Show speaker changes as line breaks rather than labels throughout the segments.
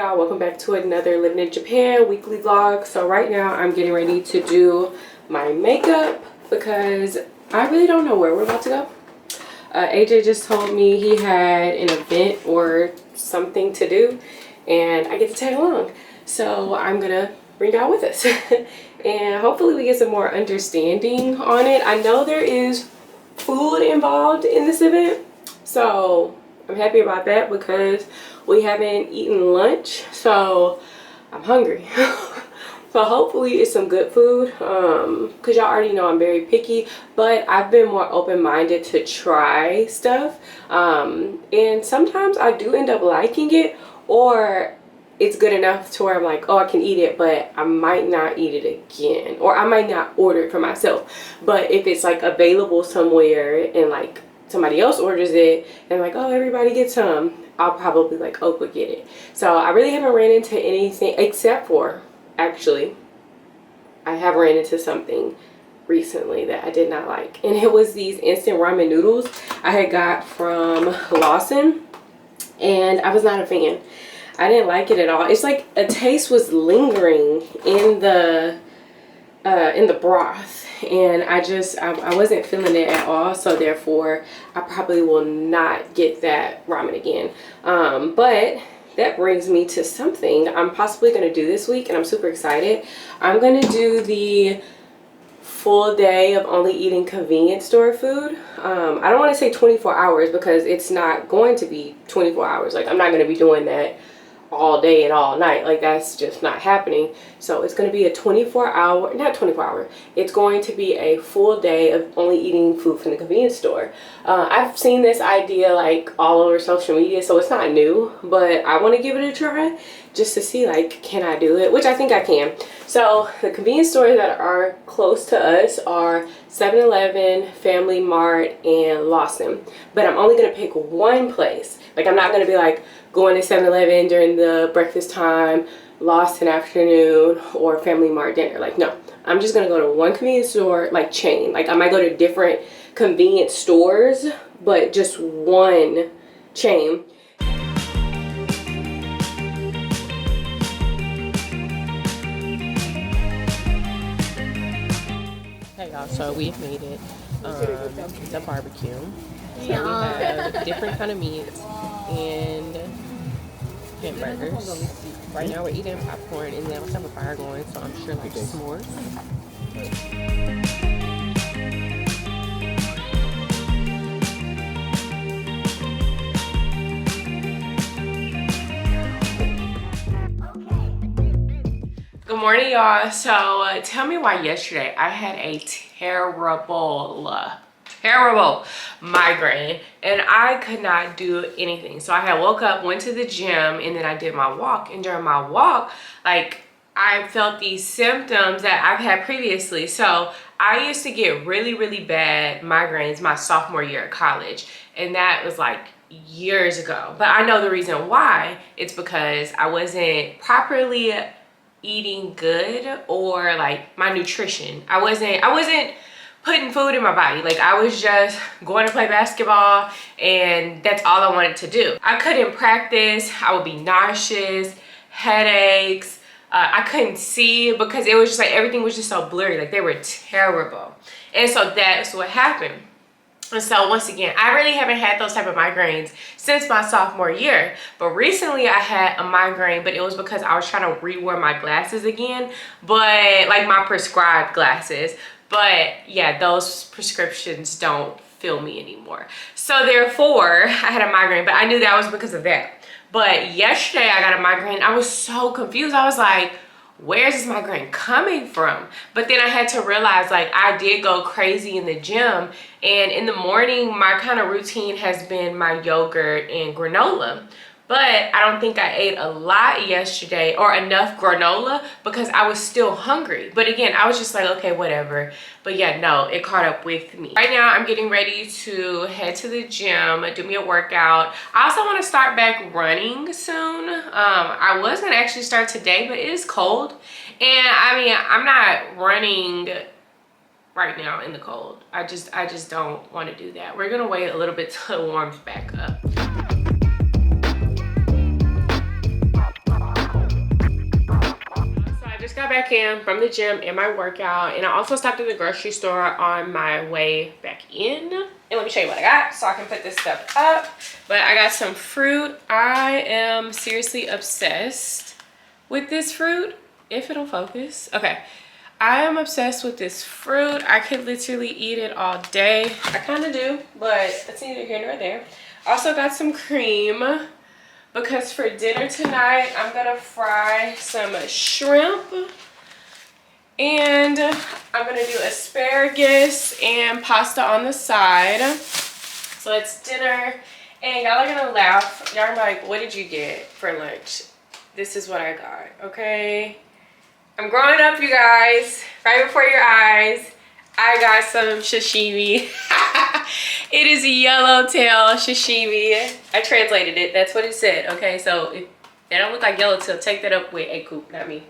y'all, welcome back to another Living in Japan weekly vlog. So right now I'm getting ready to do my makeup because I really don't know where we're about to go. AJ just told me he had an event or something to do and I get to tag along. So I'm gonna bring y'all with us and hopefully we get some more understanding on it. I know there is food involved in this event, so I'm happy about that because we haven't eaten lunch, so I'm hungry. So hopefully it's some good food because y'all already know I'm very picky, but I've been more open-minded to try stuff, and sometimes I do end up liking it, or it's good enough to where I'm like, oh, I can eat it, but I might not eat it again, or I might not order it for myself. But if it's like available somewhere and like somebody else orders it and like, oh, everybody gets some, I'll probably like, oh, go get it. So I really haven't ran into anything except for, actually, I have ran into something recently that I did not like, and it was these instant ramen noodles I had got from Lawson, and I was not a fan. I didn't like it at all. It's like a taste was lingering in the broth, and I wasn't feeling it at all, so therefore I probably will not get that ramen again. But that brings me to something I'm possibly going to do this week, and I'm super excited. I'm going to do the full day of only eating convenience store food. I don't want to say 24 hours because it's not going to be 24 hours. Like, I'm not going to be doing that all day and all night. Like, that's just not happening. So it's going to be a 24-hour, not 24-hour, it's going to be a full day of only eating food from the convenience store. I've seen this idea like all over social media, so it's not new, but I want to give it a try just to see, like, can I do it, which I think I can. So the convenience stores that are close to us are 7-Eleven, Family Mart, and Lawson, but I'm only going to pick one place. Like, I'm not going to be like going to 7-Eleven during the breakfast time, Lawson afternoon, or Family Mart dinner. Like, no, I'm just gonna go to one convenience store, like chain. Like, I might go to different convenience stores, but just one chain. Hey y'all, so we've made it. The barbecue. So we have different kind of meats and hamburgers. Right now we're eating popcorn, and then I also have a fire going, so I'm sure like s'mores. Good morning, y'all. So tell me why yesterday I had a terrible migraine and I could not do anything. So I had woke up, went to the gym, and then I did my walk, and during my walk, like, I felt these symptoms that I've had previously. So I used to get really bad migraines my sophomore year at college, and that was like years ago. But I know the reason why. It's because I wasn't properly eating good, or like my nutrition. I wasn't putting food in my body. Like, I was just going to play basketball, and that's all I wanted to do. I couldn't practice. I would be nauseous, headaches. I couldn't see because it was just like everything was just so blurry. Like, they were terrible. And so that's what happened. And so once again, I really haven't had those type of migraines since my sophomore year. But recently I had a migraine, but it was because I was trying to rewear my glasses again, but like my prescribed glasses. But yeah, those prescriptions don't fill me anymore. So therefore, I had a migraine, but I knew that was because of that. But yesterday I got a migraine. I was so confused. I was like, where's this migraine coming from? But then I had to realize, like, I did go crazy in the gym, and in the morning my kind of routine has been my yogurt and granola. But I don't think I ate a lot yesterday, or enough granola, because I was still hungry. But again, I was just like, okay, whatever. But yeah, no, it caught up with me. Right now, I'm getting ready to head to the gym, do me a workout. I also want to start back running soon. I was going to actually start today, but it is cold. And I mean, I'm not running right now in the cold. I just don't want to do that. We're going to wait a little bit till it warms back up. got back in from the gym and my workout, and I also stopped at the grocery store on my way back in. And let me show you what I got so I can put this stuff up. But I got some fruit. I am seriously obsessed with this fruit. If it'll focus. Okay. I am obsessed with this fruit. I could literally eat it all day. I kind of do, but it's neither here nor there. Also got some cream because for dinner tonight, I'm gonna fry some shrimp. And I'm gonna do asparagus and pasta on the side. So it's dinner. And y'all are gonna laugh. Y'all are like, what did you get for lunch? This is what I got, okay? I'm growing up, you guys. Right before your eyes, I got some sashimi. It is a yellowtail sashimi. I translated it. That's what it said, okay? So if they don't look like yellowtail, take that up with a coop, not me.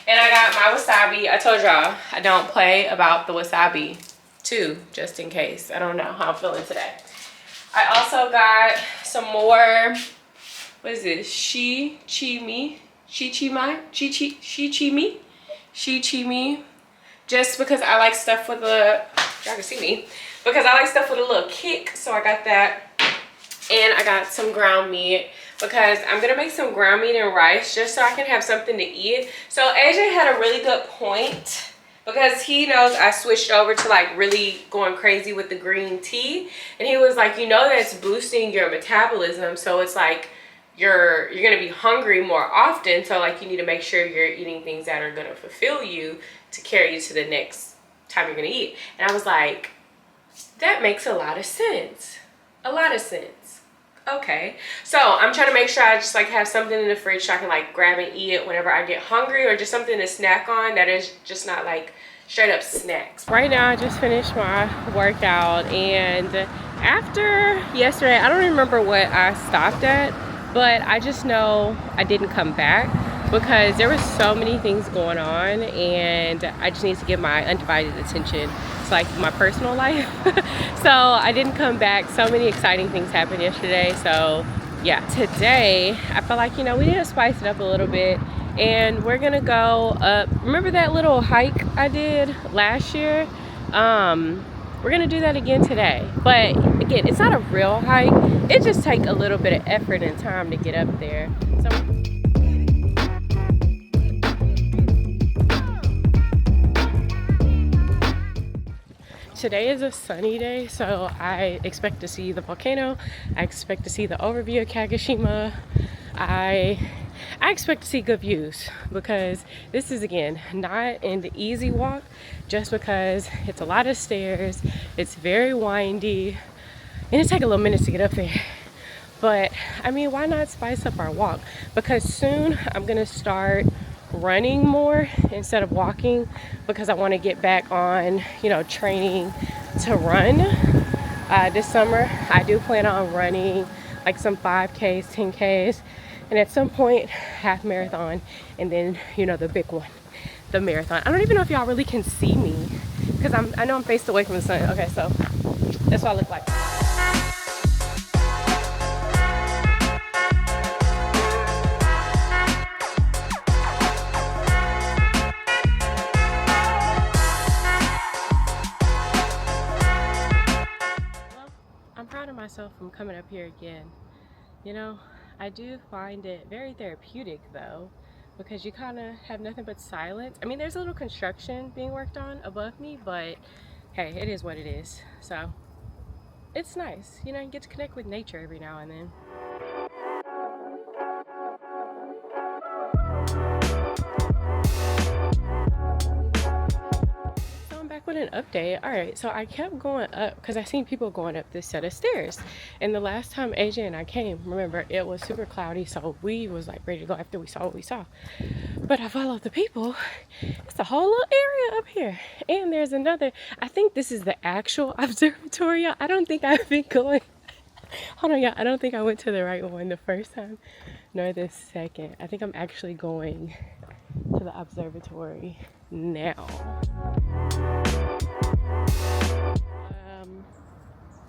And I got my wasabi. I told y'all I don't play about the wasabi too, just in case. I don't know how I'm feeling today. I also got some more, what is this? Shichimi, just because I like stuff with a, y'all can see me, because I like stuff with a little kick, so I got that. And I got some ground meat because I'm gonna make some ground meat and rice just so I can have something to eat. So AJ had a really good point because he knows I switched over to like really going crazy with the green tea, and he was like, you know, that's boosting your metabolism, so it's like you're gonna be hungry more often, so like you need to make sure you're eating things that are gonna fulfill you to carry you to the next time you're gonna eat. And I was like, that makes a lot of sense. A lot of sense. Okay, so I'm trying to make sure I just like have something in the fridge so I can like grab and eat it whenever I get hungry, or just something to snack on that is just not like straight up snacks. Right now I just finished my workout, and after yesterday, I don't remember what I stopped at, but I just know I didn't come back because there were so many things going on, and I just need to give my undivided attention to like my personal life. So I didn't come back. So many exciting things happened yesterday. So yeah, today I felt like, you know, we need to spice it up a little bit, and we're gonna go up. Remember that little hike I did last year? We're gonna do that again today, but again, it's not a real hike. It just takes a little bit of effort and time to get up there. So today is a sunny day, so I expect to see the volcano. I expect to see the overview of Kagoshima. I expect to see good views because this is, again, not an easy walk just because it's a lot of stairs, it's very windy, and it takes a little minute to get up there. But I mean, why not spice up our walk? Because soon I'm gonna start running more instead of walking because I want to get back on, you know, training to run. This summer I do plan on running like some 5Ks, 10Ks, and at some point half marathon, and then, you know, the big one, the marathon. I don't even know if y'all really can see me because I know I'm faced away from the sun. Okay, so that's what I look like. I'm proud of myself from coming up here again. You know, I do find it very therapeutic though, because you kind of have nothing but silence. I mean, there's a little construction being worked on above me, but hey, it is what it is. So it's nice, you know, you get to connect with nature every now and then. With an update. All right, so I kept going up because I seen people going up this set of stairs, and the last time AJ and I came, remember, it was super cloudy, so we was like ready to go after we saw what we saw. But I followed the people. It's a whole little area up here, and there's another. I think this is the actual observatory. I don't think I've been going. Hold on, y'all. I don't think I went to the right one the first time nor the second. I think I'm actually going to the observatory now.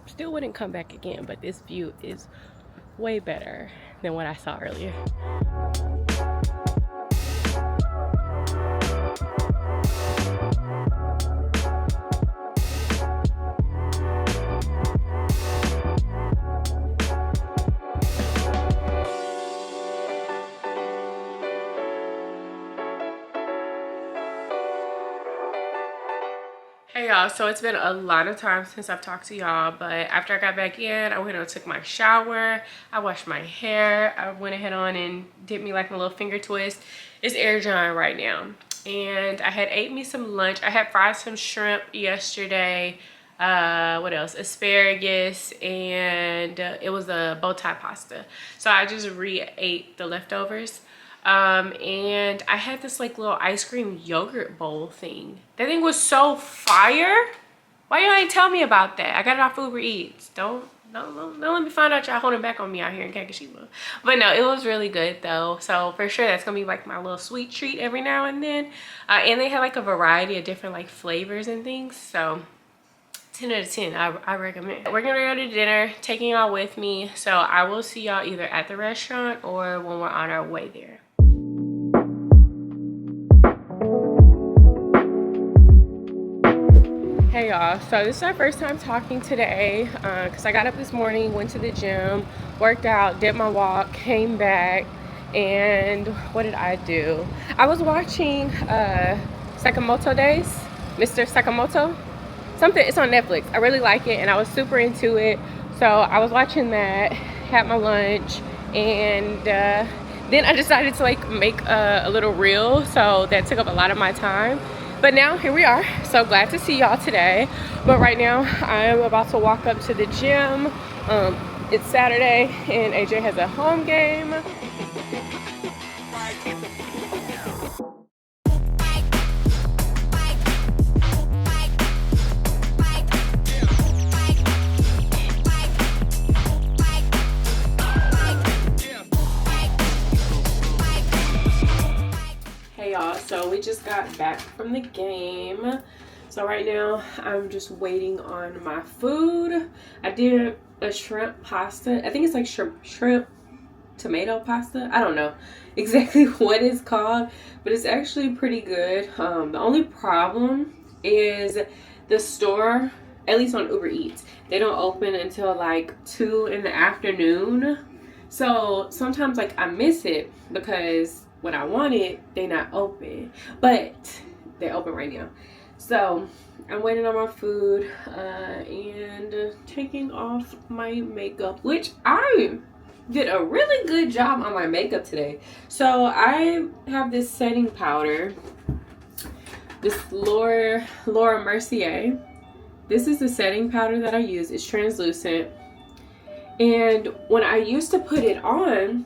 Still wouldn't come back again, but this view is way better than what I saw earlier. y'all, so it's been a lot of time since I've talked to y'all, but after I got back in, I went and took my shower, I washed my hair, I went ahead on and did me like a little finger twist. It's air drying right now, and I had ate me some lunch. I had fried some shrimp yesterday, what else, asparagus, and it was a bow tie pasta, so I just re-ate the leftovers. And I had this like little ice cream yogurt bowl thing. That thing was so fire. Why y'all ain't tell me about that? I got it off Uber Eats. Don't let me find out y'all holding back on me out here in Kagoshima. But no, it was really good though. So for sure that's gonna be like my little sweet treat every now and then. And they had like a variety of different like flavors and things. So 10 out of 10, I recommend. We're gonna go to dinner, taking y'all with me. So I will see y'all either at the restaurant or when we're on our way there. Hey y'all, so this is our first time talking today because I got up this morning, went to the gym, worked out, did my walk, came back, and what did I do? I was watching Sakamoto Days, Mr. Sakamoto, something, it's on Netflix. I really like it and I was super into it, so I was watching that, had my lunch, and then I decided to like make a little reel, so that took up a lot of my time. But now here we are, so glad to see y'all today. But right now I'm about to walk up to the gym. It's Saturday and AJ has a home game. So we just got back from the game. So right now I'm just waiting on my food. I did a shrimp pasta. I think it's like shrimp tomato pasta. I don't know exactly what it's called, but it's actually pretty good. The only problem is the store, at least on Uber Eats, they don't open until like 2 in the afternoon. So sometimes like I miss it because when I want it, they not open, but they're open right now. So I'm waiting on my food and taking off my makeup, which I did a really good job on my makeup today. So I have this setting powder, this Laura Mercier. This is the setting powder that I use. It's translucent, and when I used to put it on,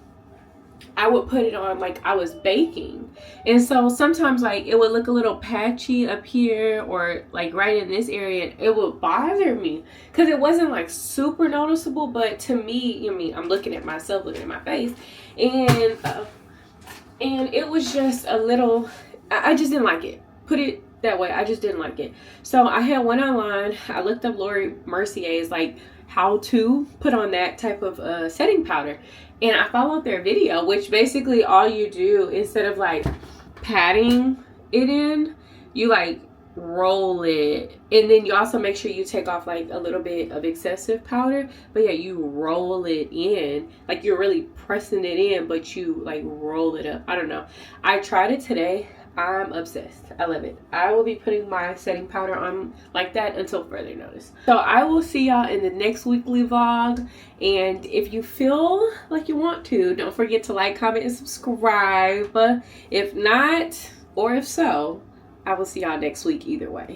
I would put it on like I was baking, and so sometimes like it would look a little patchy up here or like right in this area, and it would bother me because it wasn't like super noticeable, but to me, I mean, I'm looking at myself, looking at my face, and it was just a little, I just didn't like it, put it that way. I just didn't like it. So I had one online. I looked up Laura Mercier's like how to put on that type of setting powder, and I followed their video, which basically all you do, instead of like patting it in, you like roll it, and then you also make sure you take off like a little bit of excessive powder, but yeah, you roll it in, like you're really pressing it in, but you like roll it up. I don't know, I tried it today. I'm obsessed. I love it. I will be putting my setting powder on like that until further notice. So I will see y'all in the next weekly vlog. And if you feel like you want to, don't forget to like, comment, and subscribe. If not, or if so, I will see y'all next week either way.